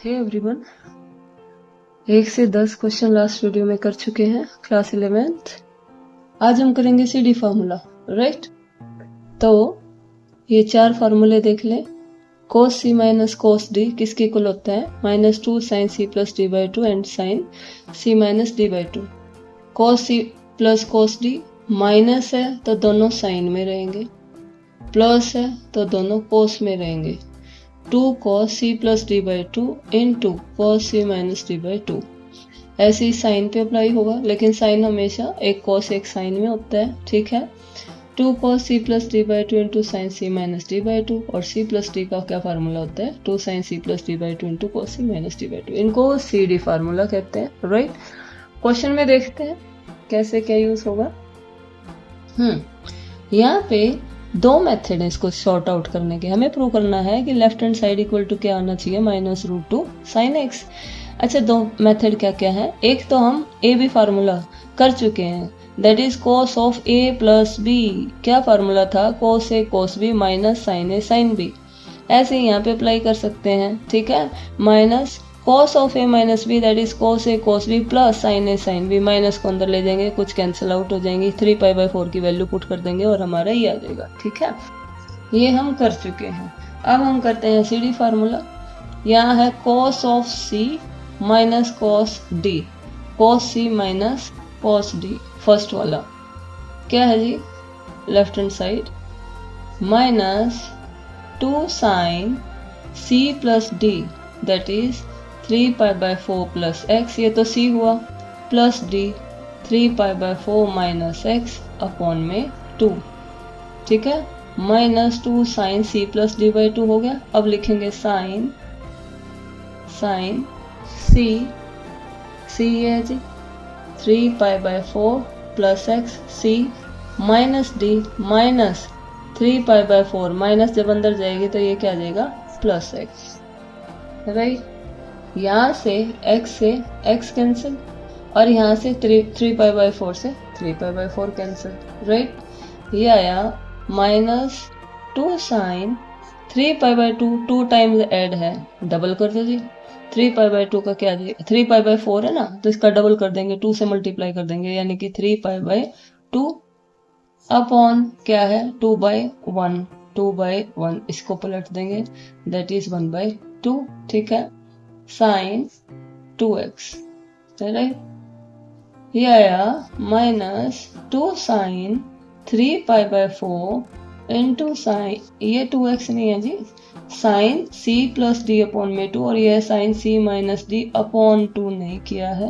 Hey everyone, 1 से 10 question last video में कर चुके हैं क्लास 11th। आज हम करेंगे सीडी फार्मूला, राइट। तो ये 4 फार्मूले देख लें। cos c minus cos d किसके इक्वल होता है? -2 sin c plus d by 2 and sin c minus d by 2। cos c plus cos d minus है तो दोनों साइन में रहेंगे, प्लस है तो दोनों कोस में रहेंगे। 2 cos c plus D by 2 into cos c minus D by 2। ऐसे ही साइन पे अप्लाई होगा, लेकिन साइन हमेशा एक cos एक साइन में होता है, ठीक है। 2 cos c plus D by 2 into sine c minus D by 2, और c प्लस d का क्या फार्मूला होता है? 2 sin c plus D by 2 into cos c minus D by 2। इनको सी डी फार्मूला कहते हैं, राइट। क्वेश्चन में देखते हैं कैसे क्या यूज होगा। यहाँ पे 2 मेथड है इसको सॉर्ट आउट करने के। हमें प्रूव करना है कि left hand side equal to क्या आना चाहिए? -√2 sin x। अच्छा, 2 मेथड क्या क्या है? एक तो हम ए बी फार्मूला कर चुके हैं, that is cos of a plus b। क्या फार्मूला था? cos a cos b minus sin a sin b। ऐसे ही यहाँ पे अप्लाई कर सकते हैं, ठीक है। Minus cos of a minus b, that is cos a cos b plus sin a sin b। Minus को अंदर ले जाएंगे, कुछ कैंसिल आउट हो जाएंगी, 3π/4 की वैल्यू पुट कर देंगे और हमारा ये आ जाएगा, ठीक है। ये हम कर चुके हैं। अब हम करते हैं सी डी फार्मूला। यहाँ है cos of c minus cos d, cos c minus cos d। First वाला क्या है जी? Left hand side minus 2 sin c plus d, that is 3π/4 plus x, ये तो c हुआ, plus d 3π/4 minus x upon में 2, ठीक है। -2 sin c plus d by 2 हो गया। अब लिखेंगे sin c ये है जी 3π/4 plus x, c minus d minus 3π/4, minus जब अंदर जाएगी तो ये क्या आ जाएगा? Plus x, right. यहाँ से x कैंसिल, और यहाँ से 3π/4 से 3π/4 कैंसिल, राइट। ये आया -2 sin 3π/2, 2 टाइम्स ऐड है, डबल कर दो जी। 3π/2 का क्या है? 3π/4 है ना, तो इसका डबल कर देंगे, 2 से मल्टीप्लाई कर देंगे, यानी कि 3π/2 अपॉन क्या है? 2/1, 2/1। इसको पलट देंगे, दैट इज 1/2, ठीक है। sin 2x, right. ये आया -2 sin 3π/4 इंटू साइन, ये 2x नहीं है जी, sin c plus d upon में 2, और ये sin c minus d upon 2 नहीं किया है,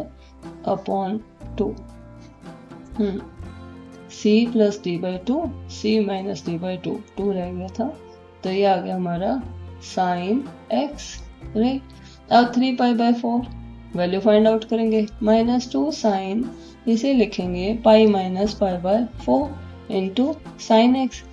upon 2। c plus d by 2, c minus d by 2, 2 रह गया था, तो ये आ गया हमारा sin x, राइट। अब 3π/4 वैल्यू फाइंड आउट करेंगे, -2 sin, इसे लिखेंगे pi minus π/4 into sine x.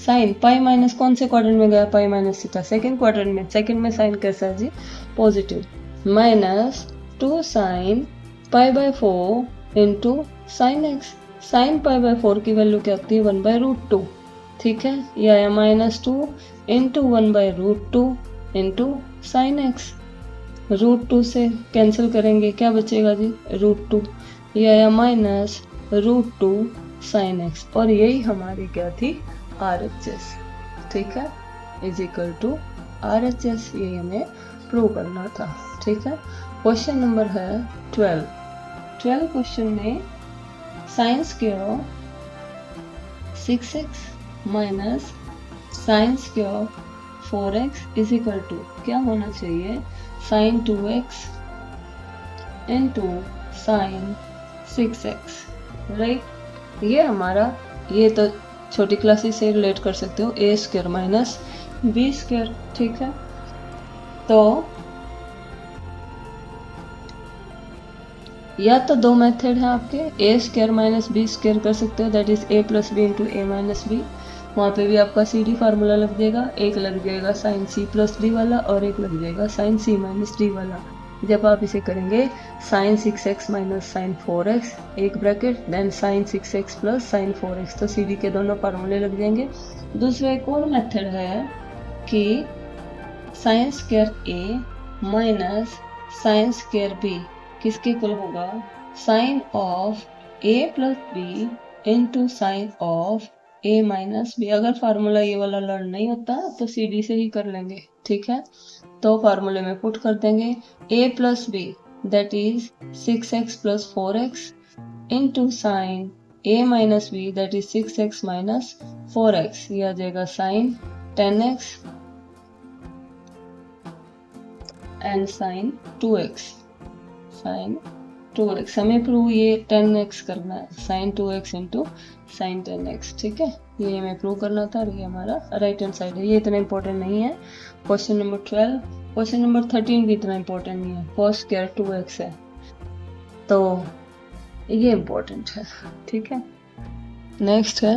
Sine pi minus कौन से क्वाड्रेंट में गया? Pi minus theta, second quadrant में। सेकंड में साइन कैसा है जी? Positive. -2 sin π/4 into sine x. Sine π/4 की वैल्यू क्या होती है? 1/√2, ठीक है। ये आया -2 इंटू 1/√2 इंटू साइन एक्स। √2 से कैंसिल करेंगे, क्या बचेगा जी? √2। ये आया -√2 साइन एक्स, और यही हमारी क्या थी? RHS, ठीक है, इज इक्वल टू RHS। ये हमें प्रूव करना था, ठीक है। क्वेश्चन नंबर है 12 क्वेश्चन में sine square 6x minus sine square 4x is equal to क्या होना चाहिए? sin 2x into sine 6x, right. ये हमारा, ये तो छोटी क्लासेस से रिलेट कर सकते हो, a² माइनस b², ठीक है। तो या तो 2 मेथड है आपके, a² माइनस b² कर सकते हो, that is a plus b into a minus b. वहाँ पे भी आपका सी डी फार्मूला लग जाएगा, एक लग जाएगा sin c प्लस d वाला, और एक लग जाएगा sin c माइनस d वाला। जब आप इसे करेंगे sin 6x minus sin 4x, एक bracket, then sin 6x plus sin 4x, तो सी डी के दोनों फार्मूले लग जाएंगे। दूसरा एक और मेथड है कि sin² a minus sine square b किसके इक्वल होगा, sine of a plus b into sine of a minus b. अगर फार्मूला ये वाला लर्न नहीं होता तो सी डी से ही कर लेंगे, ठीक है। तो फार्मूले में पुट कर देंगे a plus b that is 6x plus 4x into sine a minus b that is 6x minus 4x। ये आ जाएगा sign 10x and sign 2x। Sign 2x हमें प्रूव ये 10x करना है, sign 2x into sign 10x, ठीक है। ये हमें प्रूव करना था और ये हमारा राइट हैंड साइड है। ये इतना इंपॉर्टेंट नहीं है। क्वेश्चन नंबर 12, क्वेश्चन नंबर 13 भी इतना इंपॉर्टेंट नहीं है, cos स्क्वायर 2x है तो ये इंपॉर्टेंट है, ठीक है। नेक्स्ट है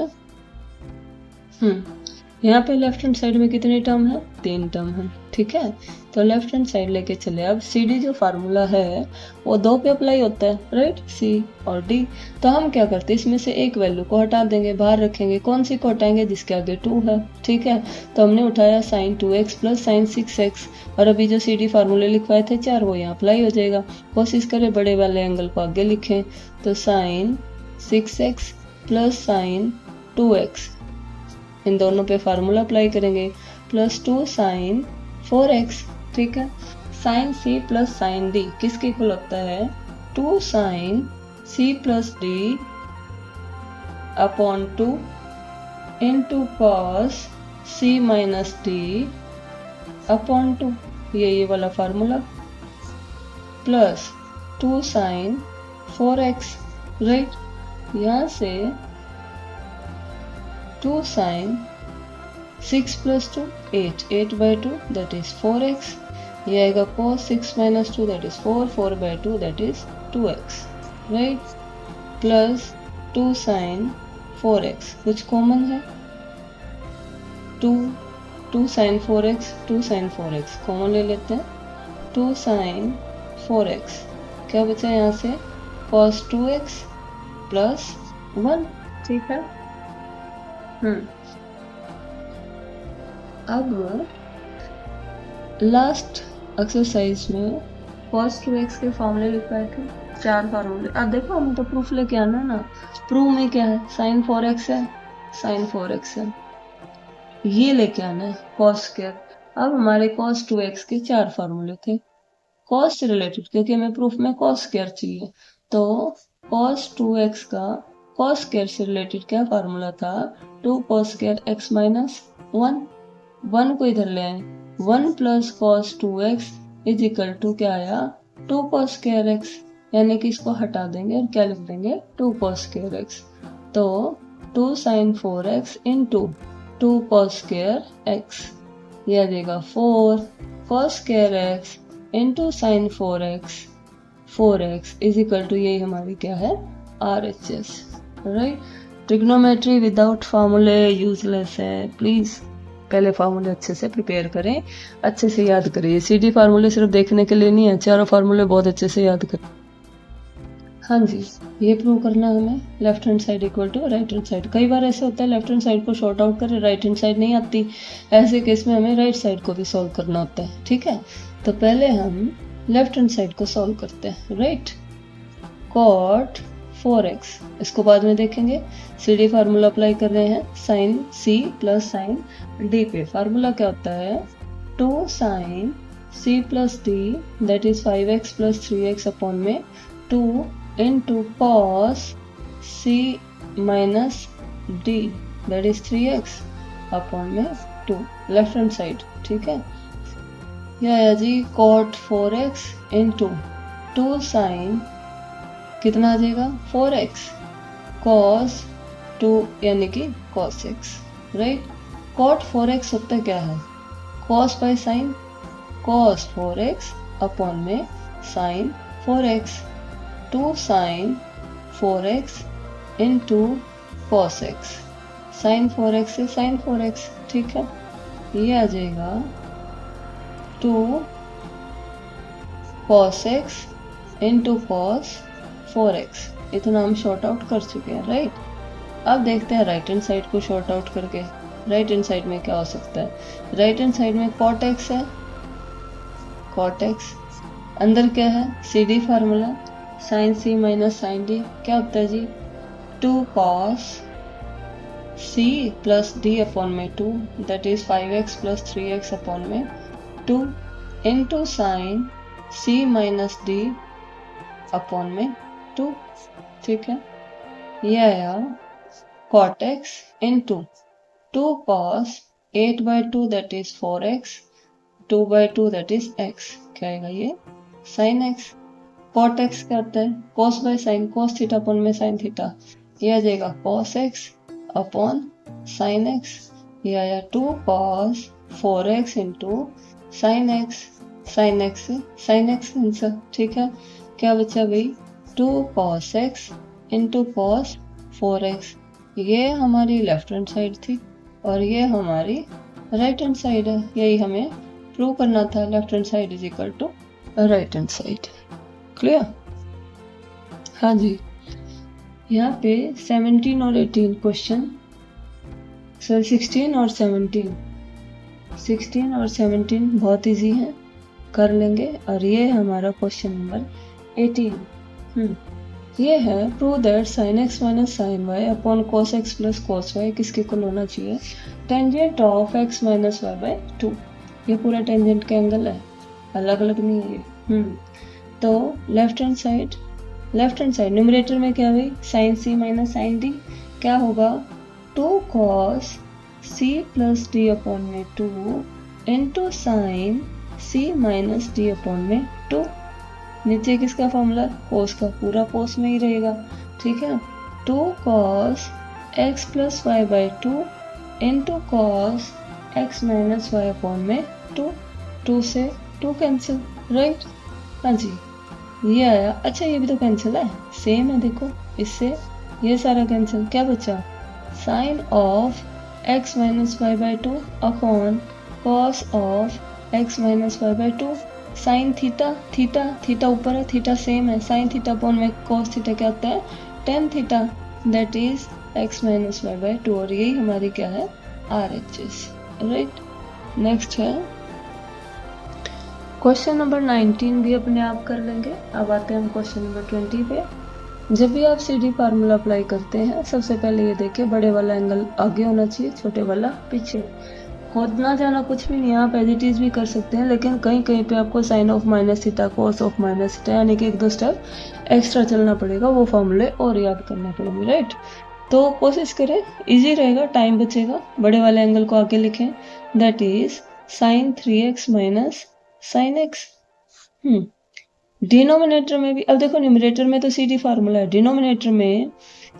यहाँ पे लेफ्ट हैंड साइड में कितने टर्म है, 3 टर्म है, ठीक है। तो लेफ्ट हैंड साइड लेके चले। अब सी डी जो फार्मूला है वो 2 पे अप्लाई होता है, राइट, सी और डी। तो हम क्या करते हैं, इसमें से एक वैल्यू को हटा देंगे, बाहर रखेंगे। कौन सी को हटाएंगे, जिसके आगे 2 है, ठीक है। तो हमने उठाया sign 2x plus sign 6x और अभी जो सी डी फार्मूले लिखवाए थे 4 वो यहाँ अप्लाई हो जाएगा। कोशिश करें बड़े वाले एंगल को आगे लिखें, तो sign 6x plus sine 2x इन दोनों पे फार्मूला अप्लाई करेंगे, प्लस 2 साइन 4x, ठीक है। Sine C plus sine D किसके इक्वल होता है, 2 sine C plus D upon 2 into cos C minus D upon 2, ये वाला formula, plus 2 sine 4x, right. यहाँ से 2 sine 6 plus 2 8, 8 by 2 that is 4x। ये आएगा cos 6 minus 2 that is 4, 4 by 2 that is 2x, right. Plus 2 sine 4x, कुछ common है, 2 sine 4x, 2 sine 4x common ले लेते हैं, 2 साइन 4x क्या बचा यहाँ से, cos 2x प्लस 1, ठीक है। अब लास्ट एक्सरसाइज में cos 2x के फॉर्मूले लिखवाए थे, 4 फार्मूले। अब देखो हमें तो प्रूफ लेके आना ना, प्रूफ में क्या है, साइन 4x है, साइन 4x है, ये लेके आना है cos स्क्वायर। अब हमारे cos 2x के 4 फार्मूले थे cos से रिलेटेड, क्योंकि हमें प्रूफ में cos स्क्वायर चाहिए। तो cos 2x का cos स्क्वायर से रिलेटेड क्या फार्मूला था, 2 cos स्क्वायर x माइनस 1 को इधर ले आए, 1 plus cos 2x is equal to क्या आया, 2 cos स्क्वायर x, यानी कि इसको हटा देंगे और क्या लिख देंगे, 2 cos स्क्वायर x। तो 2 sin 4x into 2 cos square x, ये आ जाएगा 4 cos square x into sine 4x is equal to, यही हमारी क्या है, RHS, राइट। ट्रिग्नोमेट्री विदाउट फार्मूले यूजलेस है, प्लीज पहले फार्मूले अच्छे से प्रिपेयर करें, अच्छे से याद करिए। सीडी फार्मूले सिर्फ देखने के लिए नहीं है, चारों फार्मूले बहुत अच्छे से याद करें। हाँ जी, ये प्रूव करना हमें left hand side equal to right hand side. कई बार ऐसे होता है लेफ्ट हैंड साइड को शॉर्ट आउट करें, राइट हैंड साइड नहीं आती, ऐसे केस में हमें राइट साइड को भी सॉल्व करना होता है, ठीक है। तो पहले हम लेफ्ट हैंड साइड को सॉल्व करते हैं, राइट। cot 4x, इसको बाद में देखेंगे। सी डी फार्मूला अप्लाई कर रहे हैं, sine C plus sine D पे। फार्मूला क्या होता है, 2 sine C plus D that is 5x plus 3x upon में 2 into cos C minus D that is 3x upon में 2, लेफ्ट हैंड साइड, ठीक है। यह आया जी cot 4x इंटू 2 साइन कितना आ जाएगा 4x cos 2 यानी कि cos x, right. cot 4x होता क्या है, cos by sine, cos 4x upon में sine 4x, 2 sine 4x into cos x, sine 4x से साइन 4x, ठीक है। ये आ जाएगा 2 cos x into cos 4x, इतना हम शॉर्ट आउट कर चुके हैं, राइट। अब देखते हैं राइट हैंड साइड को शॉर्ट आउट करके। राइट हैंड साइड में क्या हो सकता है, राइट हैंड साइड में cot x है, कॉट एक्स। अंदर क्या है, सी डी फार्मूला, साइन सी माइनस साइन डी क्या होता है जी, 2 cos c plus D upon में 2 that is 5x plus 3x upon में 2 into sine c minus D upon में 2। ठीक है, ये आया cot x into 2 cos 8/2 that is 4x 2/2 that is x। क्या आएगा ये, sin x। cot x क्या होता है, cos by sin, cos theta upon में sin थीटा, ये आ जाएगा cos x upon sin x। ये आया 2 cos 4x into sin x, sin x से sin x आंसर। ठीक है, क्या बचा भाई, 2 cos x into cos 4x। ये हमारी लेफ्ट हैंड साइड थी और ये हमारी राइट हैंड साइड है। यही हमें प्रूव करना था, left hand side is equal to right hand side. Clear? हाँ जी, यहाँ पे 17 और 18 क्वेश्चन, सर 16 और 17 बहुत इजी है, कर लेंगे। और ये हमारा क्वेश्चन नंबर 18। ये है prove that sin x minus sine y upon cos x plus cos y किसके इक्वल होना चाहिए, tangent of x minus y by 2। ये पूरा टेंजेंट का एंगल है, अलग अलग नहीं है ये। तो लेफ्ट हैंड साइड न्यूमरेटर में क्या हुई, साइन सी माइनस साइन डी क्या होगा, 2 cos c plus D upon में 2 into sine c minus D upon में 2। नीचे किसका फॉर्मूला, कोस का, पूरा कोस में ही रहेगा। ठीक है, 2 cos x plus y by 2 into cos x minus y upon में 2। 2 से 2 कैंसिल, राइट? हाँ जी, ये आया। अच्छा, ये भी तो कैंसिल है, सेम है, देखो इससे ये सारा कैंसिल। क्या बचा, sine of x minus y by 2 upon cos of x minus y by 2। Sine theta ऊपर है, थीटा सेम है, साइन थीटा अपॉन में कॉस थीटा क्या होता है, tan theta that is x minus y by 2। और यही हमारी क्या है, RHS, राइट? नेक्स्ट है क्वेश्चन नंबर 19, भी अपने आप कर लेंगे। अब आते हैं हम क्वेश्चन नंबर 20 पे। जब भी आप CD फार्मूला अप्लाई करते हैं, सबसे पहले ये देखिए, बड़े वाला एंगल आगे होना चाहिए, छोटे वाला पीछे। खोदना जाना कुछ भी नहीं, आप एज इट इज भी कर सकते हैं, लेकिन कहीं कहीं पे आपको sine of minus theta, cos of minus theta, यानी कि 1-2 स्टेप एक्स्ट्रा चलना पड़ेगा, वो फॉर्मूले और याद करने पड़ेंगे, राइट? तो कोशिश करें, इजी रहेगा, टाइम बचेगा। बड़े वाले एंगल को आगे लिखें, that is sine 3x minus sine x। Denominator में भी, अब देखो न्यूमरेटर में तो CD फार्मूला है, डिनोमिनेटर में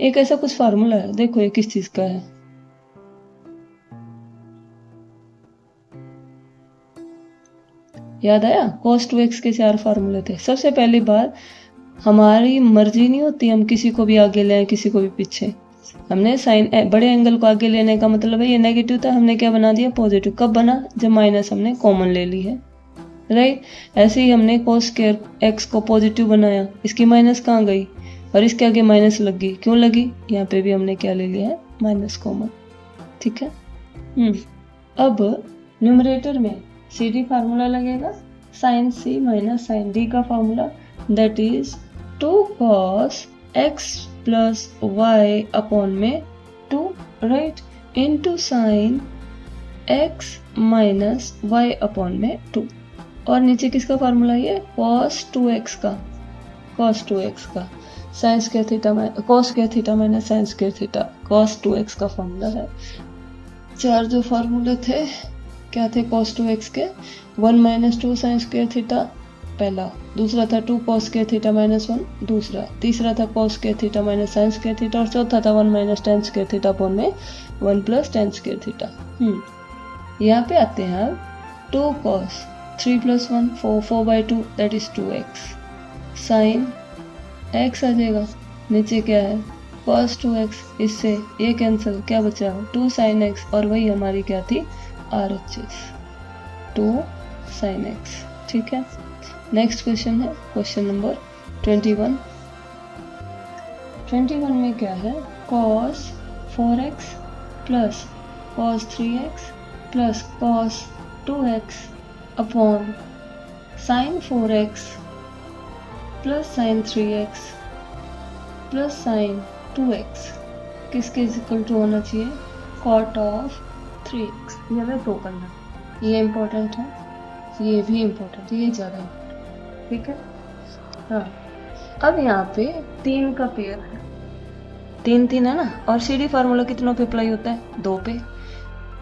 एक ऐसा कुछ फार्मूला है, देखो ये किस चीज का है, याद आया? cos 2x के 4 फार्मूले थे। सबसे पहली बात, हमारी मर्जी नहीं होती, हम किसी को भी आगे लें किसी को भी पीछे। हमने साइन बड़े एंगल को आगे लेने का मतलब है, ये नेगेटिव था, हमने क्या बना दिया, पॉजिटिव। कब बना, जब माइनस हमने कॉमन ले ली है, राइट? ऐसे ही हमने cos स्क्वायर x को पॉजिटिव बनाया, इसकी माइनस कहाँ गई और इसके आगे माइनस लग गई, क्यों लगी, यहाँ पे भी हमने क्या ले लिया है, माइनस कॉमन। ठीक है, अब न्यूमरेटर में CD फार्मूला लगेगा, sine C minus sine D का formula, that is 2 cos x plus y upon में 2, right? Into sine x minus y upon में 2। और नीचे किसका फार्मूला, ये cos 2x का sine square theta cos square theta minus sine square theta, cos 2x का formula है। 4 जो फार्मूले थे क्या थे cos 2x के, 1 माइनस 2 साइन स्क्वायर थीटा पहला, दूसरा था 2 cos स्क्वायर थीटा माइनस 1 दूसरा, तीसरा था cos square theta minus sine square theta, और चौथा था 1 minus tan square theta upon में 1 प्लस tan स्क्वायर थीटा। यहाँ पे आते हैं अब 2 cos 3 plus 1 4/2 that is 2x, sine x आ जाएगा, नीचे क्या है cos 2x, इससे ये कैंसिल, क्या बचा 2 sin x, और वही हमारी क्या थी, RHS 2 sin x। ठीक है, नेक्स्ट क्वेश्चन है क्वेश्चन नंबर 21। 21 में क्या है, cos 4x plus cos 3x plus cos 2x upon sine 4x plus sine 3x plus sine 2x किसके इक्वल टू होना चाहिए, कॉट ऑफ 3x। ये हमें प्रूव करना है, ये इम्पोर्टेंट है, ये भी इम्पोर्टेंट है, ये ज़्यादा इम्पोर्टेंट, ठीक है। हाँ, अब यहाँ पे 3 का पेयर है, 3 3 है ना, और CD फार्मूला कितनों पे अप्लाई होता है, 2 पे।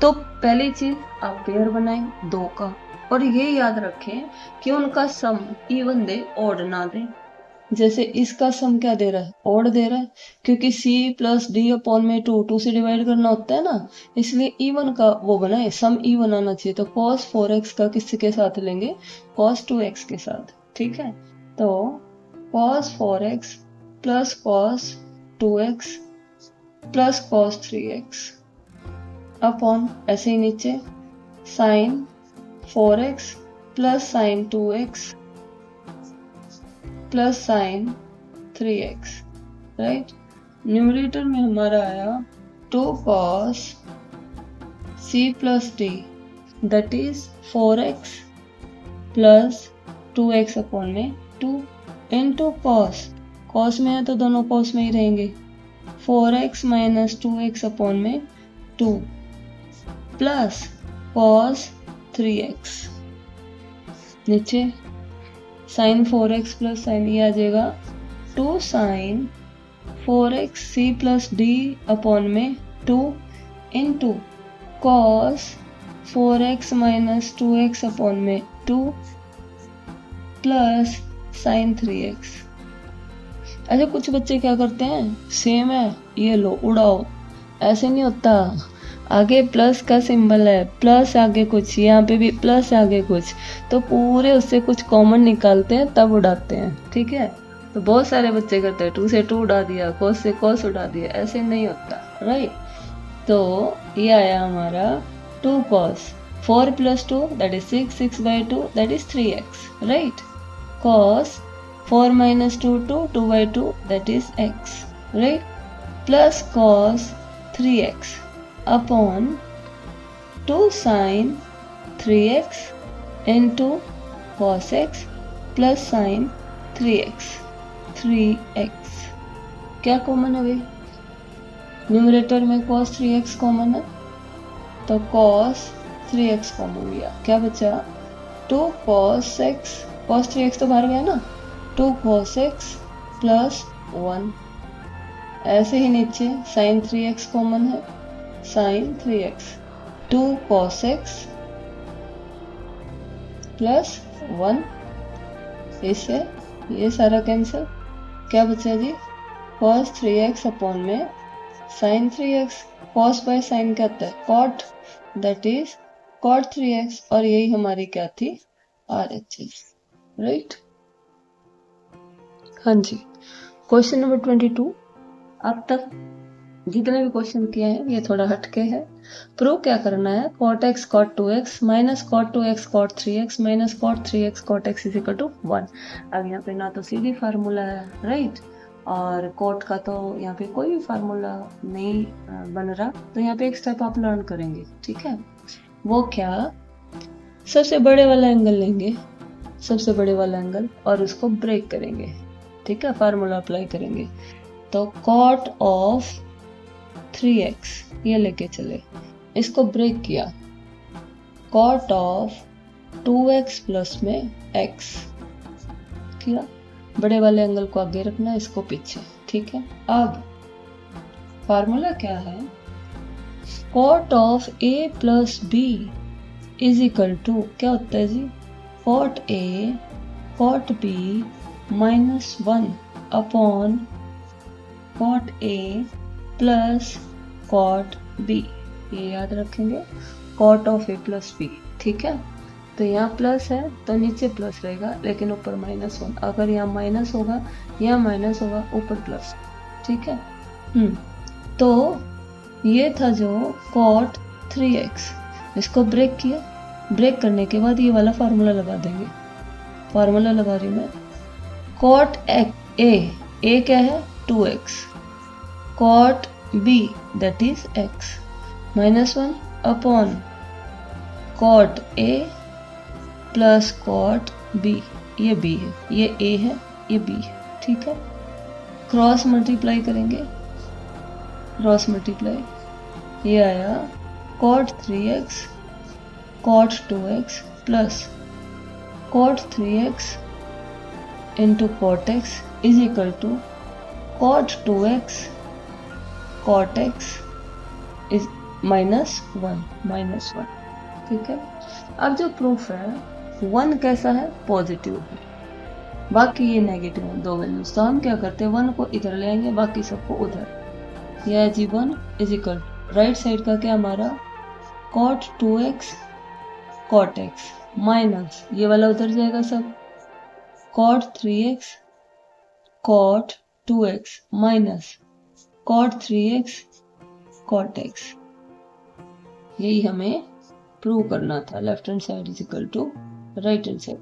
तो पहली चीज आप पेयर बनाएं 2 का, और ये याद रखें कि उनका सम इवन दे ऑड ना दे। जैसे इसका सम क्या दे रहा है, ऑड दे रहा है, क्योंकि C प्लस D अपॉन में 2 से डिवाइड करना होता है ना, इसलिए इवन का वो बनाए, सम इवन आना चाहिए। तो cos 4x का किसके साथ लेंगे, cos 2x के साथ, ठीक है। तो cos 4x plus cos 2x plus cos 3x upon ऐसे ही नीचे sine 4x plus sine 2x plus sine 3x, right. Numerator में हमारा आया 2 cos C plus D that is 4x plus 2x upon में 2 इंटू cos में है तो दोनों cos में ही रहेंगे, 4x माइनस 2x अपॉन में 2 प्लस cos 3x, नीचे साइन 4x प्लस साइन ये आ जाएगा 2 sine 4x C plus D upon में 2 into cos 4x minus 2x upon में 2 प्लस साइन 3x। अच्छा, कुछ बच्चे क्या करते हैं, सेम है ये लो उड़ाओ, ऐसे नहीं होता। आगे प्लस का सिंबल है, प्लस आगे कुछ, यहाँ पे भी प्लस आगे कुछ, तो पूरे उससे कुछ कॉमन निकालते हैं तब उड़ाते हैं, ठीक है। तो बहुत सारे बच्चे करते हैं 2 से 2 उड़ा दिया, cos से cos उड़ा दिया, ऐसे नहीं होता, राइट। तो ये आया हमारा 2 cos 4 plus 2 that is 6, 6 by 2 that is 3x, right. cos 4 minus 2 2 by 2 that is x, right, plus cos 3x upon 2 sin 3x into cos x plus sin 3x, 3x क्या कॉमन है भाई, numerator में cos 3x common है, तो cos 3x common लिया, क्या बचा 2 cos x, cos 3x तो बाहर गया ना, 2 cos x प्लस 1, ऐसे ही नीचे sin 3x कॉमन है, sin 3x 2 cos x plus 1, इससे ये सारा कैंसिल, क्या बचा जी cos 3x अपॉन में sin 3x, cos by sin क्या होता है cot, that is cot 3x, और यही हमारी क्या थी RHS, राइट। हाँ जी, क्वेश्चन नंबर 22। अब तक जितने भी क्वेश्चन किए हैं ये थोड़ा हटके है। प्रूव क्या करना है, cot x cot 2x minus cot 2x cot 3x minus cot 3x cot x is equal to 1। अब यहाँ पे ना तो सीधी फार्मूला है, राइट, और cot का तो यहाँ पे कोई भी फार्मूला नहीं बन रहा, तो यहाँ पे एक स्टेप आप लर्न करेंगे, ठीक है। वो क्या, सबसे बड़े वाला एंगल लेंगे, सबसे बड़े वाला एंगल, और उसको ब्रेक करेंगे, ठीक है, फार्मूला अप्लाई करेंगे। तो cot ऑफ 3x ये लेके चले, इसको ब्रेक किया, cot ऑफ 2x प्लस में x किया, बड़े वाले एंगल को आगे रखना, इसको पीछे, ठीक है। अब फार्मूला क्या है, cot of a plus b is equal to क्या होता है जी, cot a cot b minus 1 upon cot a plus cot b, ये याद रखेंगे, cot of a plus b, ठीक है। तो यहाँ प्लस है तो नीचे प्लस रहेगा, लेकिन ऊपर माइनस 1, अगर यहाँ माइनस होगा यहाँ माइनस होगा, ऊपर प्लस, ठीक है। तो ये था जो cot 3x, इसको ब्रेक किया, ब्रेक करने के बाद ये वाला फार्मूला लगा देंगे, फार्मूला लगा रही मैं, cot a क्या है 2x, cot b that is x minus 1 upon cot a plus cot b, ये बी है, ये ए है, ये बी है, ठीक है। क्रॉस मल्टीप्लाई करेंगे, क्रॉस मल्टीप्लाई, ये आया cot 3x cot 2x plus cot 3x into cot x is equal to cot 2x cot x is -1, ठीक है। अब जो प्रूफ है 1 कैसा है, पॉजिटिव है, बाकी ये नेगेटिव है, 2 वैल्यूज। तो हम क्या करते हैं, 1 को इधर ले आएंगे, बाकी सबको उधर। यह जी 1 इज इक्वल राइट साइड का क्या हमारा cot 2x cot x minus ये वाला उधर जाएगा सब, cot 3x cot 2x minus cot 3x cot x। यही हमें प्रूव करना था, left hand side is equal to right hand side.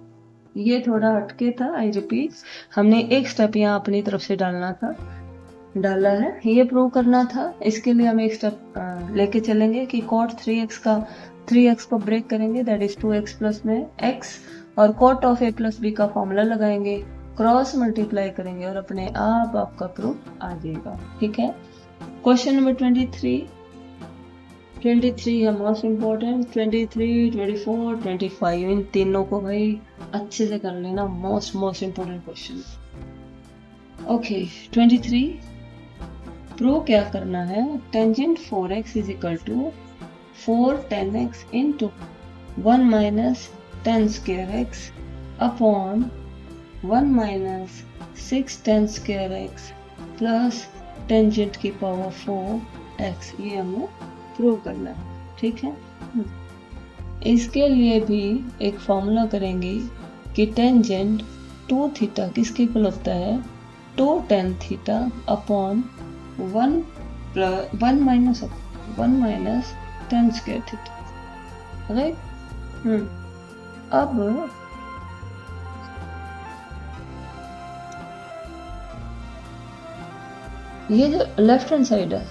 ये थोड़ा हटके था, आई रिपीट, हमने एक स्टेप यहाँ अपनी तरफ से डाला है, ये प्रूव करना था। इसके लिए हम एक स्टेप लेके चलेंगे कि cot 3x का 3x को ब्रेक करेंगे, दैट इज 2x प्लस में x, और cot of a plus b का फॉर्मूला लगाएंगे, क्रॉस मल्टीप्लाई करेंगे और अपने आप आपका प्रूफ आ जाएगा, ठीक है। क्वेश्चन नंबर 23 है मोस्ट इम्पोर्टेंट, 23, 24, 25 इन तीनों को भाई अच्छे से कर लेना, most important question. Okay 23 prove क्या करना है, tangent 4x is equal to 4 10x into 1 minus 10 square x अपॉन 1 minus 6 10 square x plus tangent की पावर 4x, ये हमें प्रूव करना है, ठीक है। इसके लिए भी एक फॉर्मूला करेंगे कि टेंजेंट 2 थीटा किसके इक्वल होता है, 2 tan theta upon 1 minus 10 square theta, right. अब ये जो लेफ्ट हैंड साइड है,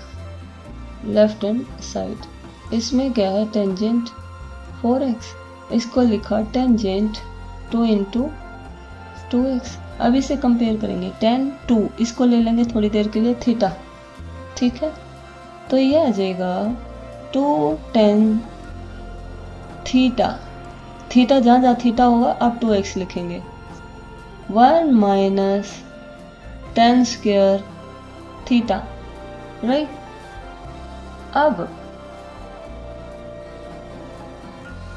लेफ्ट हैंड साइड, इसमें क्या है, टेंजेंट 4x, इसको लिखा टेंजेंट 2 इंटू 2x। अब इसे कंपेयर करेंगे, tan 2 इसको ले लेंगे थोड़ी देर के लिए थीटा, ठीक है। तो ये आ जाएगा 2 tan थीटा, थीटा जहाँ थीटा होगा आप 2x लिखेंगे, 1 माइनस 10 स्क्वायर थीटा, राइट। अब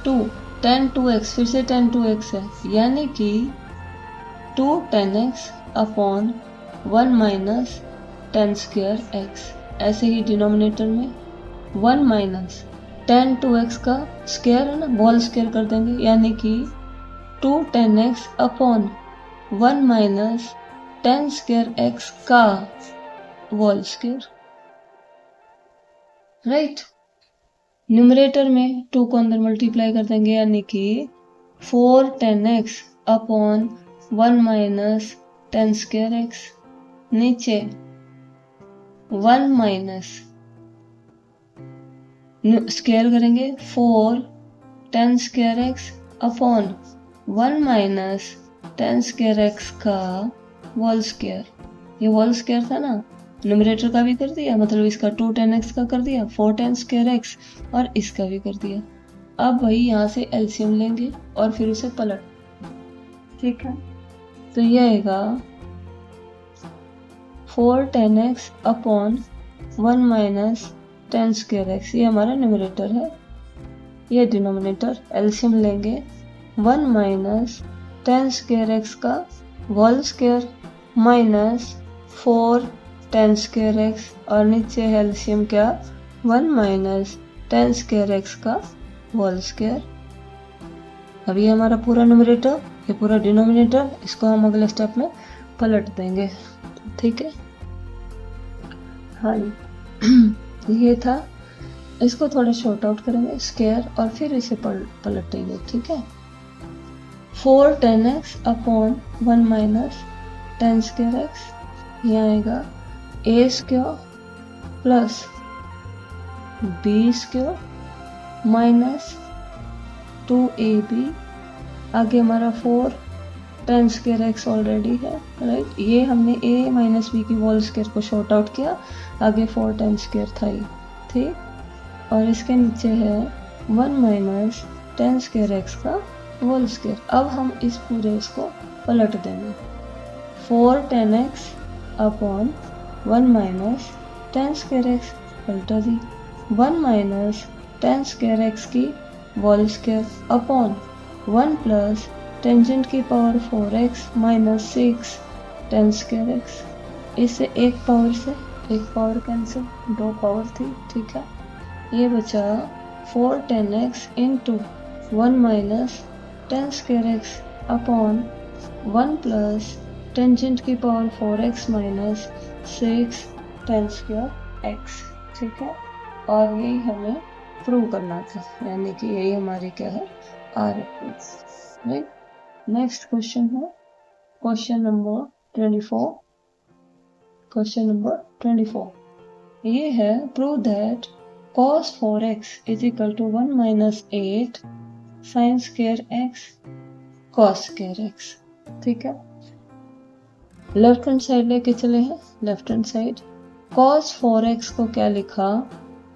2 tan 2x फिर से tan 2x है, यानी कि 2 tan x अपॉन 1 माइनस 10 स्क्वायर x। ऐसे ही डिनोमिनेटर में 1 माइनस tan 2x का स्क्वायर है ना, होल स्क्वायर कर देंगे, यानी कि 2 tan x अपॉन 1 माइनस 10 स्क्वायर x का होल स्क्वायर, राइट। न्यूमरेटर में 2 को अंदर मल्टीप्लाई कर देंगे, यानी कि 4 tan x अपॉन 1 माइनस 10 स्क्वायर x, नीचे 1 माइनस स्क्वायर करेंगे 4 10 स्क्वायर x अपॉन 1 माइनस 10 स्क्वायर x का होल स्क्वायर। ये होल स्क्वायर था ना, न्यूमरेटर का भी कर दिया, मतलब इसका 2 tan x का कर दिया, 4 tan स्क्वायर x, और इसका भी कर दिया। अब वही यहाँ से एलसीएम लेंगे और फिर उसे पलट, ठीक है। तो ये आएगा 4 tan x अपॉन 1 माइनस 10 स्क्वायर x, ये हमारा न्यूमरेटर है, ये डिनोमिनेटर, एलसीएम लेंगे 1 माइनस 10 स्क्वायर x का whole square minus 4 10 square x, और नीचे है एलसीएम क्या, 1 माइनस 10 स्क्वायर x का होल स्क्वायर। अब ये हमारा पूरा न्यूमरेटर, ये पूरा डिनोमिनेटर, इसको हम अगले स्टेप में पलट देंगे, ठीक है। हाँ ये था, इसको थोड़ा शॉर्ट आउट करेंगे स्क्वायर और फिर इसे पलटेंगे, ठीक है। 4 tan x अपॉन 1 माइनस 10 स्क्वायर x, यहाँ आएगा a square plus b square minus 2ab, आगे हमारा 4 टेन स्क्वायर एक्स ऑलरेडी है, राइट। ये हमने a माइनस बी की होल स्क्वायर को शॉर्ट आउट किया, आगे 4 टेन स्क्वायर था ये, ठीक। और इसके नीचे है 1 माइनस टेन स्क्वायर एक्स का होल स्क्वायर। अब हम इस पूरे इसको पलट देंगे, 4 tan x upon 1 minus tan square x पलटा दी, 1 माइनस टेन स्क्वायर एक्स की whole square upon 1 plus tangent की power 4x minus 6 tan square x. इससे एक पावर से एक पावर कैंसिल, 2 पावर थी, ठीक है। ये बचा 4 tan x into 1 minus tan square x upon 1 plus tangent की power 4x minus 6 tan square x, ठीक है। और यही हमें प्रूव करना था, यानी कि यही हमारी क्या है, R equals, right. Next question है क्वेश्चन नंबर 24। क्वेश्चन नंबर 24 ये है, prove that cos 4x is equal to 1 minus 8 sine square x cos square x, ठीक है। लेफ्ट हैंड साइड लेके चले हैं, left hand side cos 4x को क्या लिखा,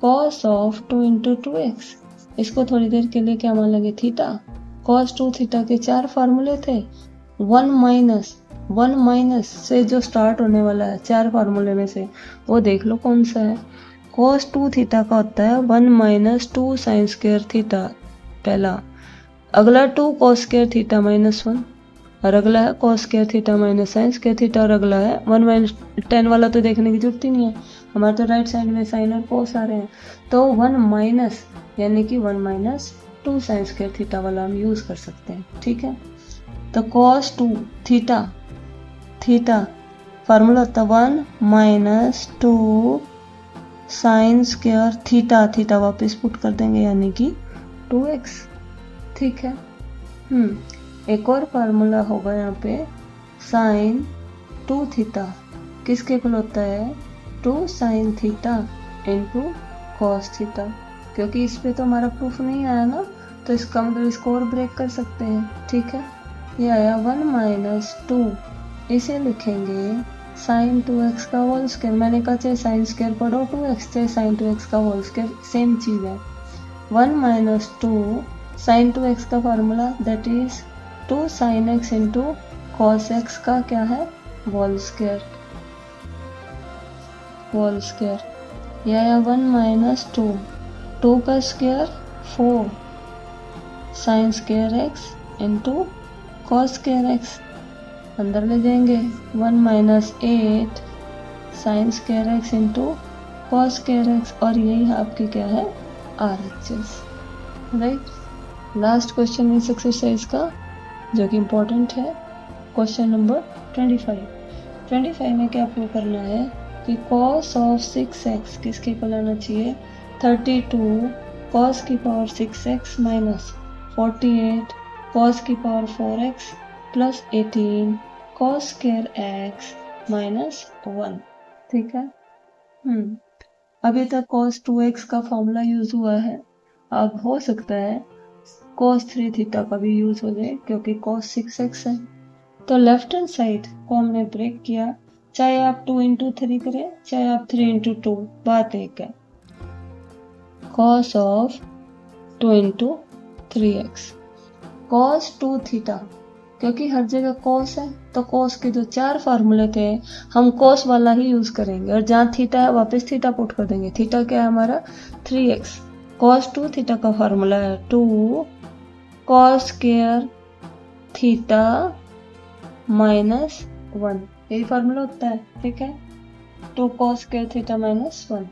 cos ऑफ 2 इंटू 2x। इसको थोड़ी देर के लिए क्या मान लेंगे, थीटा। cos 2 थीटा के 4 फार्मूले थे, 1 माइनस से जो स्टार्ट होने वाला है 4 फार्मूले में से, वो देख लो कौन सा है। cos 2 थीटा का होता है 1 माइनस 2 साइन स्क्वायर थीटा, पहला। अगला 2 cos स्क्वायर थीटा माइनस 1, और अगला है cos square theta minus sine square theta, और अगला है 1 माइनस 10 वाला तो देखने की जरूरत ही नहीं है, हमारे तो राइट साइड में साइन और cos आ रहे हैं। तो 1 माइनस यानी कि 1 माइनस 2 साइन स्क्वायर थीटा वाला हम यूज कर सकते हैं, ठीक है। तो cos 2 थीटा फार्मूला होता है 1 माइनस 2 साइन स्क्वायर थीटा वापस पुट कर देंगे, यानी कि 2x, ठीक है। एक और फार्मूला होगा यहाँ पे, साइन 2 थीटा किसके इक्वल होता है, 2 sine theta into cos theta. क्योंकि इस पे तो हमारा प्रूफ नहीं आया ना, तो इसका मतलब इसको और ब्रेक कर सकते हैं, ठीक है। ये आया 1 माइनस 2, इसे लिखेंगे साइन 2x का होल स्क्वायर। मैंने कहा चाहे साइन स्क्वायर पढ़ो 2x, चाहे साइन 2x का होल स्क्वायर, सेम चीज है। 1 माइनस 2 साइन 2x का formula that is 2 sine x into cos x का क्या है, होल स्क्वायर। यह आया 1 माइनस 2 का square 4 sign square x into cos square x, अंदर ले जाएंगे 1 minus 8 sine square x into cos square x, और यही आपकी क्या है, RHS, राइट। लास्ट क्वेश्चन इस एक्सरसाइज का जो कि इम्पोर्टेंट है, क्वेश्चन नंबर 25 में क्या प्रूव करना है कि cos ऑफ 6x किसके इक्वल आना चाहिए, 32 cos की पावर 6x माइनस 48 cos की power 4x plus 18 cos square x minus 1, ठीक है। अभी तक cos 2x का फॉर्मूला यूज हुआ है, अब हो सकता है cos 3 थीटा का भी यूज हो जाए, क्योंकि cos 6x है। तो लेफ्ट हैंड साइड को हमने ब्रेक किया, चाहे आप 2 इंटू 3 करें, चाहे आप 3 इंटू 2, बात एक है। cos of 2 into 3x cos 2 theta, क्योंकि हर जगह cos है तो cos के जो 4 फार्मूले थे हम cos वाला ही यूज करेंगे, और जहाँ थीटा है वापस थीटा पुट कर देंगे। थीटा क्या है हमारा, 3x। cos 2 थीटा का फार्मूला है 2 cos स्क्वायर थीटा माइनस 1, यही फार्मूला होता है, ठीक है। 2 cos स्क्वायर थीटा माइनस 1।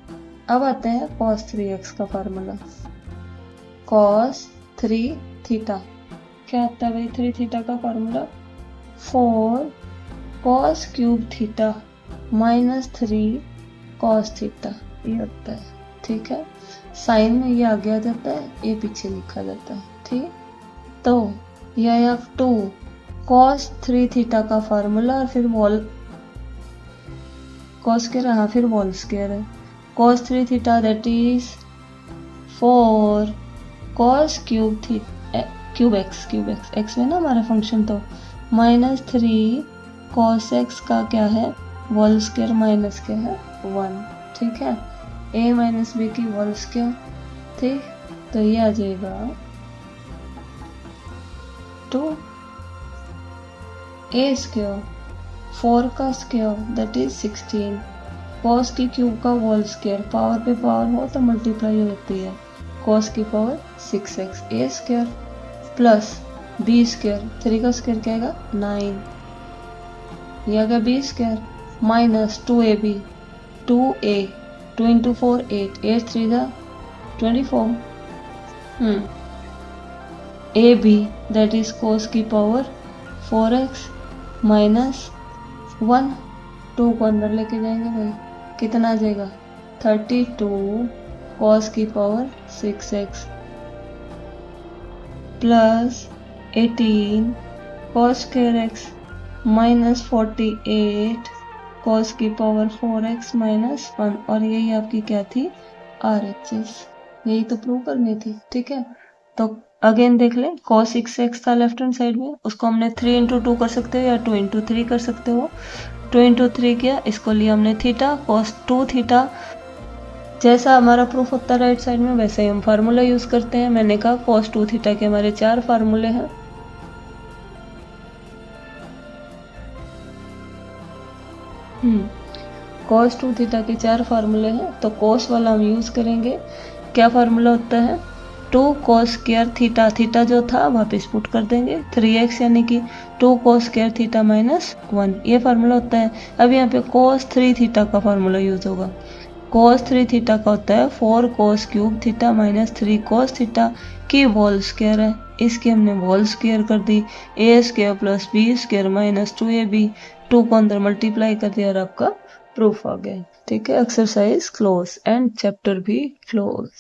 अब आते हैं cos 3x का फार्मूला, cos 3 थीटा क्या आता है भाई, 3 थीटा का formula 4 cos cube theta minus 3 cos theta, ये होता है, ठीक है। साइन में ये आगे आ जाता है, ये पीछे लिखा जाता है, ठीक। तो यह 2 cos 3 थीटा का फार्मूला, और फिर cos स्क्वायर, हाँ फिर होल स्क्वायर है, cos 3 theta that is 4 cos cube x में ना हमारा फंक्शन, तो -3 cos x का क्या है होल स्क्वायर माइनस क्या है 1, ठीक है। a माइनस b की होल स्क्वायर, ठीक, तो ये आ जाएगा 2 a स्क्वायर 4 का स्क्वायर दैट इज 16 cos की क्यूब का होल स्क्वायर, पावर पे पावर हो तो मल्टीप्लाई होती है, cos की power 6x a square plus b square 3 का स्क्वायर क्या आएगा 9, ये आ गया b square minus 2ab 2a 2 into 4 8 8 3 जा 24 ab दैट इज cos की पावर 4x माइनस 1, 2 को अंदर लेके जाएंगे भाई, कितना आ जाएगा 32 cos की power 6x plus 18 cos square x minus 48 cos की पावर 4x माइनस 1, और यही आपकी क्या थी RHS, यही तो प्रूव करनी थी, ठीक है। तो अगेन देख ले, cos 6x था लेफ्ट हैंड साइड में, उसको हमने 3 into 2 कर सकते हो या 2 into 3 कर सकते हो, 2 into 3 किया, इसको लिया हमने थीटा cos 2 थीटा, जैसा हमारा प्रूफ होता है राइट साइड में वैसे ही हम फार्मूला यूज करते हैं। मैंने कहा cos 2 थीटा के हमारे 4 फार्मूले हैं, cos 2 थीटा के 4 फार्मूले हैं, तो cos वाला हम यूज करेंगे। क्या फार्मूला होता है 2 cos स्क्वायर थीटा, थीटा जो था वापस पुट कर देंगे 3x यानी कि 2 cos स्क्वायर थीटा माइनस 1, ये फार्मूला होता है। अब यहाँ पे cos 3 थीटा का फार्मूला यूज होगा, cos 3 थीटा का होता है 4 cos cube theta minus 3 cos theta की होल स्क्वायर है, इसकी हमने होल स्क्वायर कर दी, a square plus b square minus 2ab, 2 को अंदर मल्टीप्लाई कर दिया और आपका प्रूफ आ गया, ठीक है। एक्सरसाइज क्लोज एंड चैप्टर भी क्लोज।